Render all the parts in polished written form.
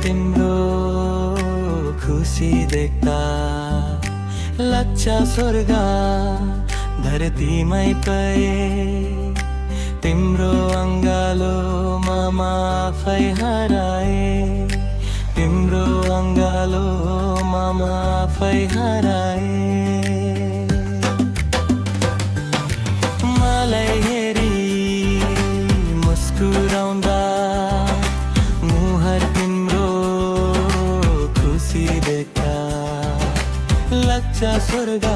तिम्रो खुसी देख्दा लाग्छ स्वर्ग धरतीमै पाए तिम्रो अङ्गालोमा म आफै हराए तिम्रो अङ्गालोमा म आफै हराए मलाई हेरी मुस्कुराउँदा मुहार तिम्रो खुसी देख्दा लाग्छ स्वर्ग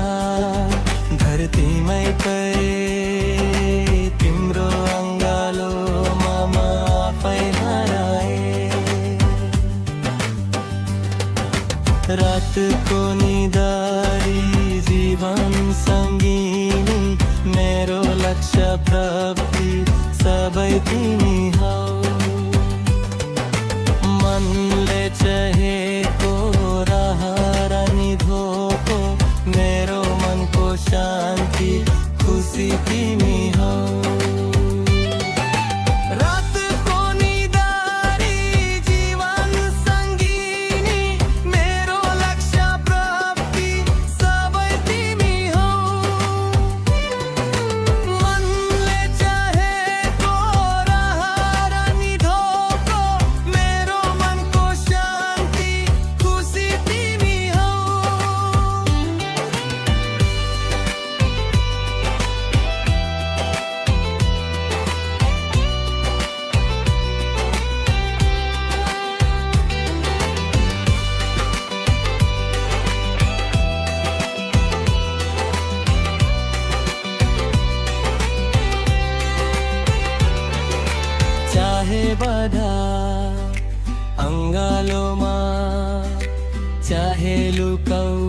धरतीमै पाए तिम्रो अङ्गालोमा म आफै हराए रातको निदारी जीवन सङ्गिनी मेरो लक्ष्य प्राप्ति सबै तिमी हौ मनले चाहेको राह निधोको मेरो मनको शान्ति खुसी तिमी हौ रातको निदारी जीवन सङ्गिनी मेरो लक्ष्य प्राप्ति सबै तिमी हौ मनले चाहेको राह निधोको मेरो मनको शान्ति खुसी तिमी हौ चाहे बाधा अङ्गालोमा चाहे लुकाऊ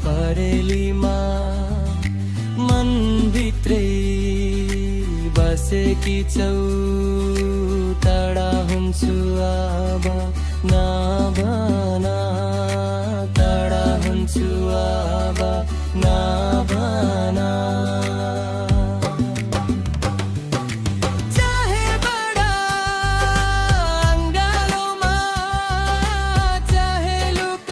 परेलीमा मनभित्रै बसेकी छौ टाढा हुन्छु अब नभन टाढा हुन्छु अब